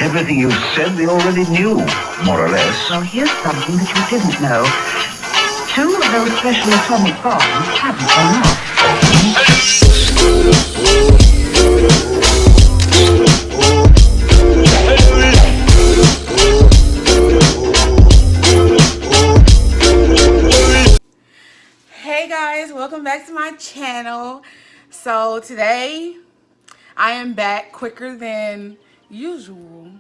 Everything you said they already knew, more or less. Well, here's something that you didn't know. 2 of those special atomic bombs haven't gone off. Hey guys, welcome back to my channel. So today I am back quicker than usual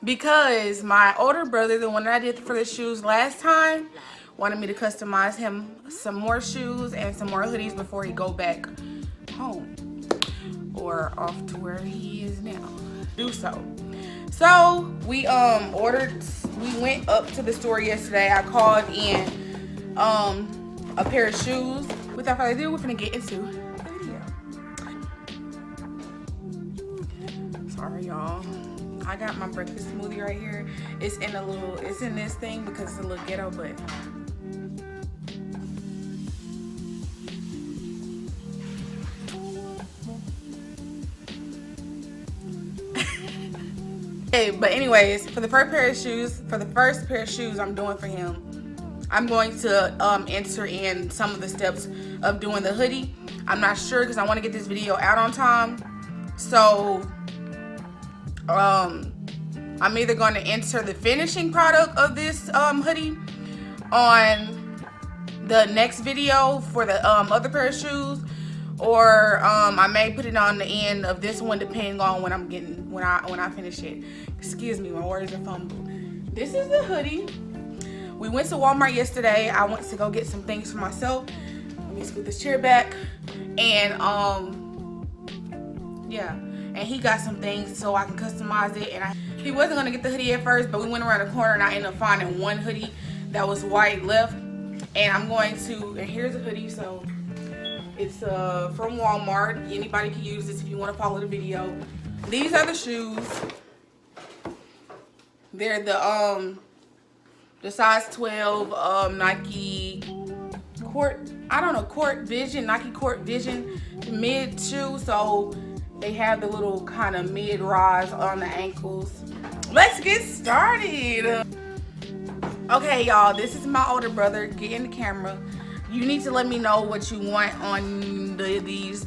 because my older brother, the one that I did for the shoes last time, wanted me to customize him some more shoes and some more hoodies before he go back home or off to where he is now. Do so. So we went up to the store yesterday. I called in a pair of shoes. Without further ado, we're gonna get into the video. Sorry y'all, I got my breakfast smoothie right here. It's in this thing because it's a little ghetto, but hey, but anyways, for the first pair of shoes I'm doing for him, I'm going to enter in some of the steps of doing the hoodie. I'm not sure because I want to get this video out on time. So I'm either going to enter the finishing product of this hoodie on the next video for the other pair of shoes, or I may put it on the end of this one depending on when I finish it. Excuse me, my words are fumbled. This is the hoodie. We went to Walmart yesterday. I went to go get some things for myself. Let me scoot this chair back. And yeah, and he got some things so I can customize it. And he wasn't gonna get the hoodie at first, but we went around the corner and I ended up finding one hoodie that was white left. And I'm going to, and here's a hoodie. So it's from Walmart. Anybody can use this if you want to follow the video. These are the shoes. They're the size 12 Nike Court Vision, Nike Court Vision mid shoe. So they have the little kind of mid rise on the ankles. Let's get started. Okay, y'all, this is my older brother. Get in the camera. You need to let me know what you want on these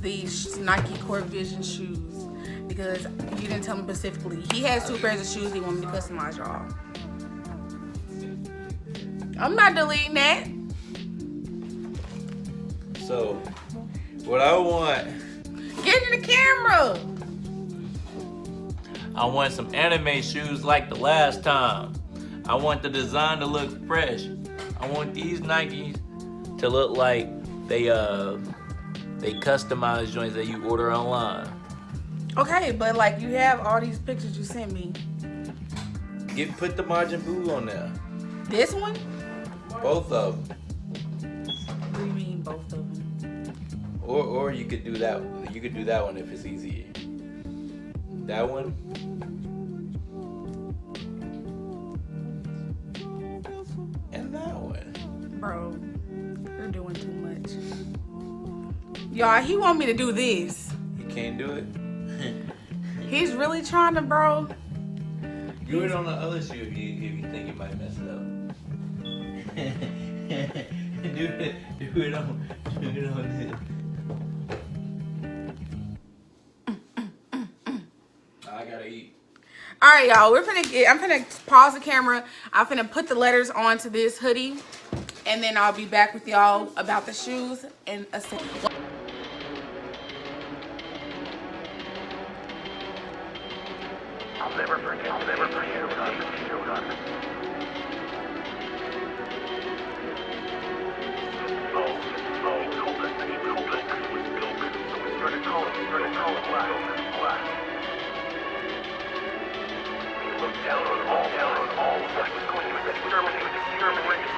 Nike Court Vision shoes, because you didn't tell me specifically. He has 2 pairs of shoes he wants me to customize, y'all. I'm not deleting that. So, what I want... Get in the camera! I want some anime shoes like the last time. I want the design to look fresh. I want these Nikes to look like they customize joints that you order online. Okay, but like you have all these pictures you sent me. Put the Majin Buu on there. This one? Both of them. What do you mean both of them? Or you could do that. You could do that one if it's easier. That one. And that one. Bro, you're doing too much. Y'all, he want me to do this. You can't do it? He's really trying to, bro. Do it on the other shoe if you think you might mess it up. do it on this. I gotta eat. All right, y'all. I'm finna pause the camera. I'm finna put the letters onto this hoodie, and then I'll be back with y'all about the shoes in a second. I'll never forget you, son. Look down on all that was going to exterminate the human race.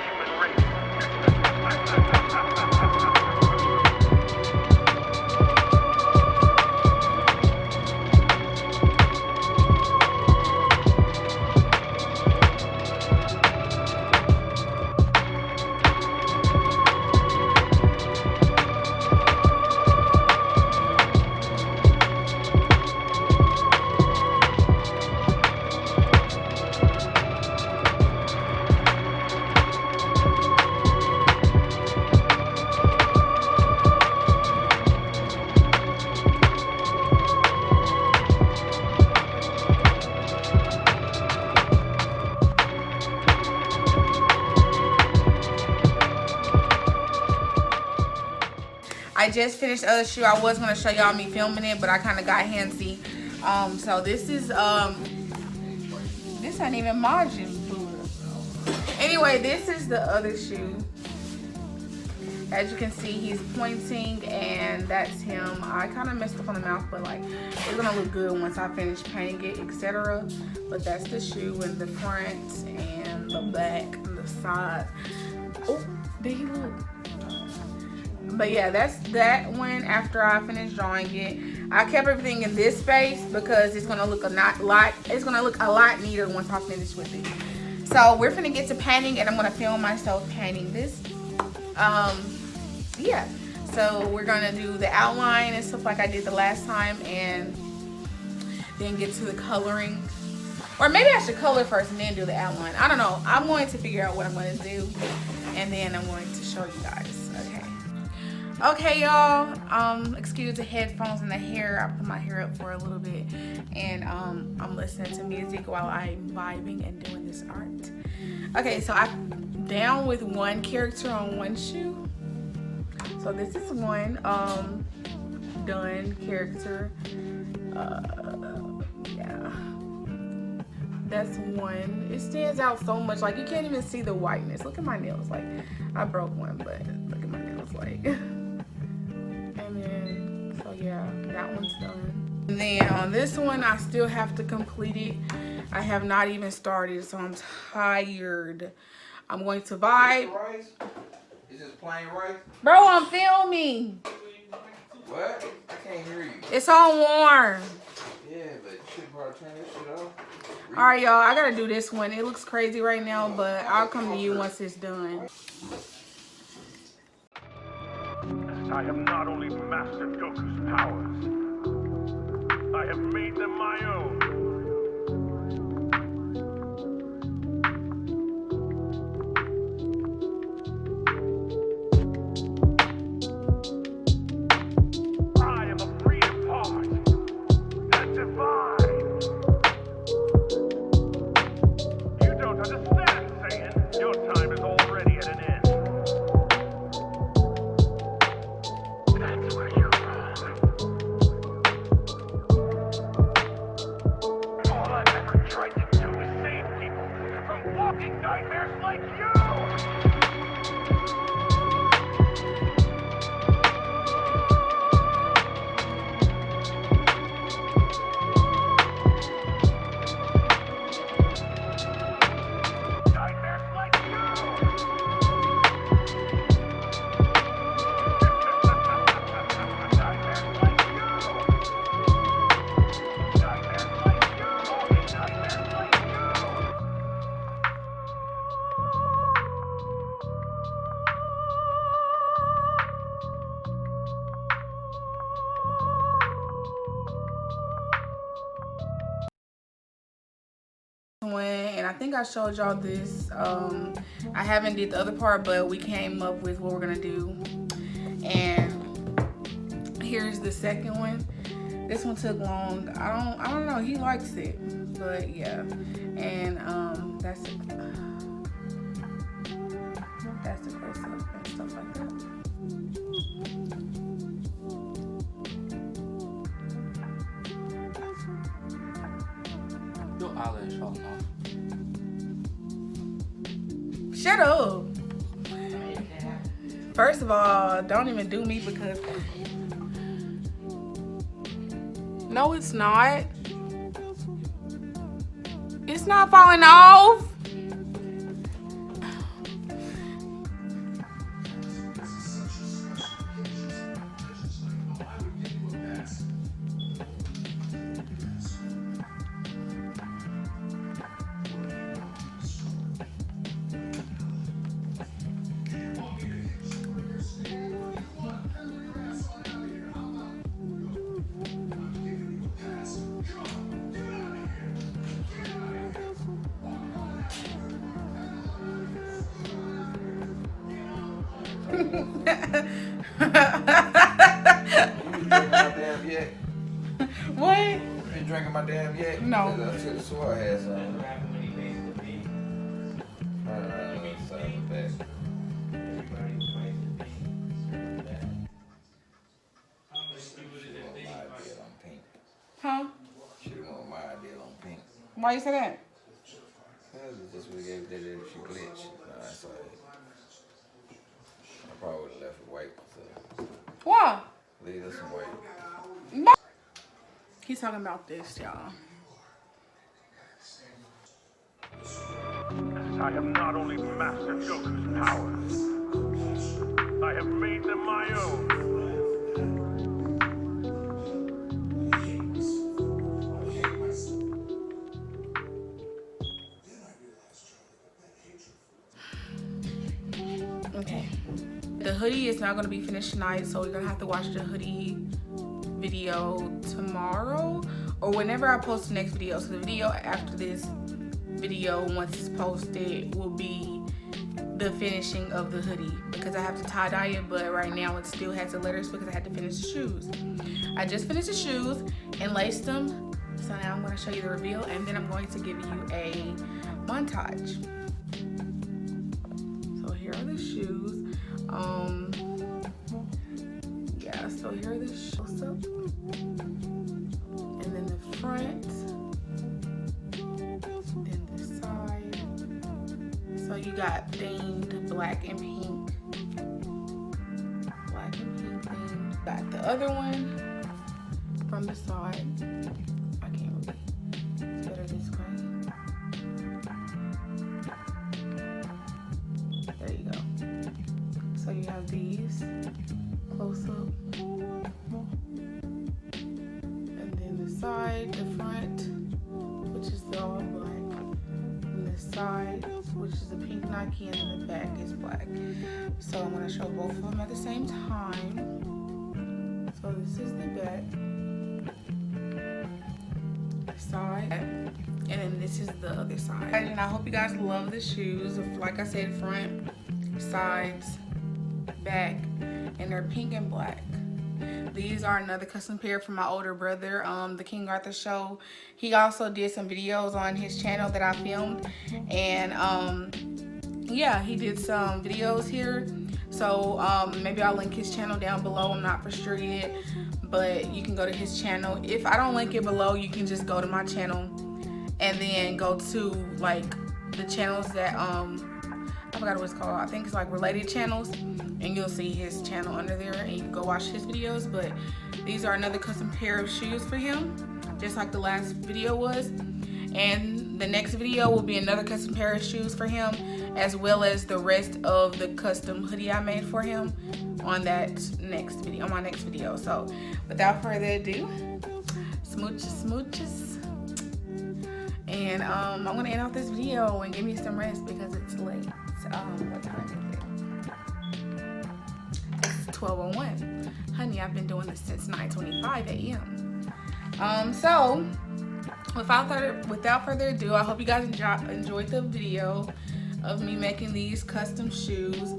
just finished the other shoe. I was gonna show y'all me filming it, but I kind of got handsy. So this is this ain't even margin. Anyway, this is the other shoe. As you can see, he's pointing, and that's him. I kind of messed up on the mouth, but like it's gonna look good once I finish painting it, etc. But that's the shoe in the front and the back and the side. Oh, there he look. But yeah, that's that one. After I finished drawing it, I kept everything in this space because it's gonna look a lot neater once I finish with it. So we're gonna get to painting, and I'm gonna film myself painting this. Yeah, so we're gonna do the outline and stuff like I did the last time, and then get to the coloring. Or maybe I should color first and then do the outline. I don't know. I'm going to figure out what I'm going to do, and then I'm going to show you guys. Okay, y'all. Excuse the headphones and the hair. I put my hair up for a little bit, and I'm listening to music while I'm vibing and doing this art. Okay, so I'm down with one character on one shoe. So this is one done character. Yeah, that's one. It stands out so much, like you can't even see the whiteness. Look at my nails. Like I broke one, but look at my nails. Like, and then so yeah, that one's done. And then on this one, I still have to complete it. I have not even started, so I'm tired. I'm going to vibe. Is this plain rice? Bro, I'm filming. What? I can't hear you. It's all warm. Yeah, but you should probably turn this shit off. Alright, y'all, I gotta do this one. It looks crazy right now, but I'll come to you once it's done. I have not only mastered Goku's powers, I have made them my own. I am a freedom part that divine. You don't understand, Saiyan. Your time is already at an end. That's where you're wrong. All I've ever tried to do is save people from walking nightmares like you! And I think I showed y'all this. I haven't did the other part, but we came up with what we're gonna do. And here's the second one. This one took long. I don't know. He likes it, but yeah. And that's the close up and stuff like that. Your eyelash falling off. Shut up. First of all, don't even do me because no, it's not. It's not falling off. You been drinking my damn yak? What? You been drinking my damn yak? No. I took the sword hat some. Huh? Should've went with my idea on pink. Why you say that? Because it just would've gave that extra glitch. No, that's all right. I probably would've left it white. So Why? leave us some white. He's talking about this, y'all. I have not only mastered Goku's powers, I have made them my own. Okay. The hoodie is not going to be finished tonight, so we're going to have to watch the hoodie video tomorrow or whenever I post the next video. So the video after this video, once it's posted, will be the finishing of the hoodie because I have to tie-dye it, but right now it still has the letters because I had to finish the shoes. I just finished the shoes and laced them, so now I'm going to show you the reveal and then I'm going to give you a montage. So here are the shoes. Yeah, so here are the shoes. And then the front. Then the side. So you got themed black and pink. Black and pink themed. Got the other one from the side. I can't really. It's better this way. There you go. So you have these close up. And then the side, the front, which is the all black. And the side, which is the pink Nike, and then the back is black. So I'm gonna show both of them at the same time. So this is the back, the side, and then this is the other side. And I hope you guys love the shoes. Like I said, front, sides, back, and they're pink and black. These are another custom pair from my older brother, the King Arthur Show. He also did some videos on his channel that I filmed, and yeah, he did some videos here. So maybe I'll link his channel down below. I'm not for sure yet, but you can go to his channel. If I don't link it below, you can just go to my channel and then go to like the channels that I forgot what it's called. I think it's like related channels, and you'll see his channel under there and you can go watch his videos. But these are another custom pair of shoes for him, just like the last video was. And the next video will be another custom pair of shoes for him, as well as the rest of the custom hoodie I made for him on that next video, on my next video. So without further ado, smooches, smooches. And I'm gonna end off this video and give me some rest because it's late. What time is it? It's 12:01. Honey, I've been doing this since 9:25 a.m. So without further ado, I hope you guys enjoyed the video of me making these custom shoes.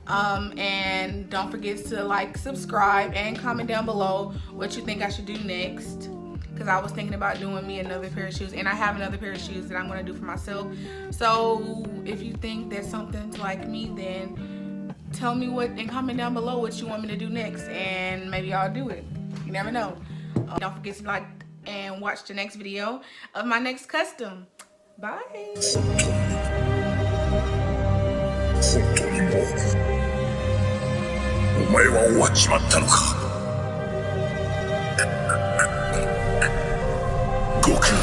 And don't forget to like, subscribe, and comment down below what you think I should do next. Because I was thinking about doing me another pair of shoes, and I have another pair of shoes that I'm going to do for myself. So if you think there's something to like me, then tell me what, and comment down below what you want me to do next, and maybe I'll do it. You never know. Don't forget to like and watch the next video of my next custom. Bye. お前は終わっちまったのか。悟空、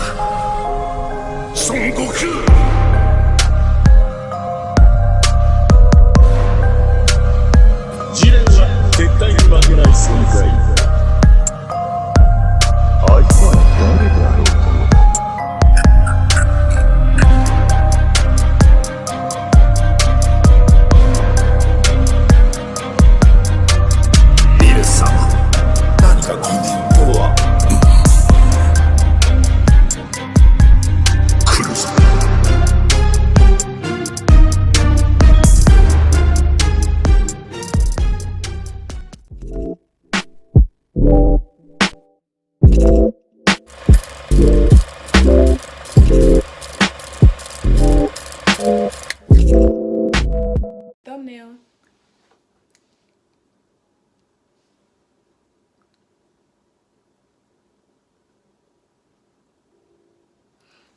孫悟空。試練は絶対に負けない存在。あいつは誰だろう。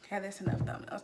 Okay, that's enough thumbnails.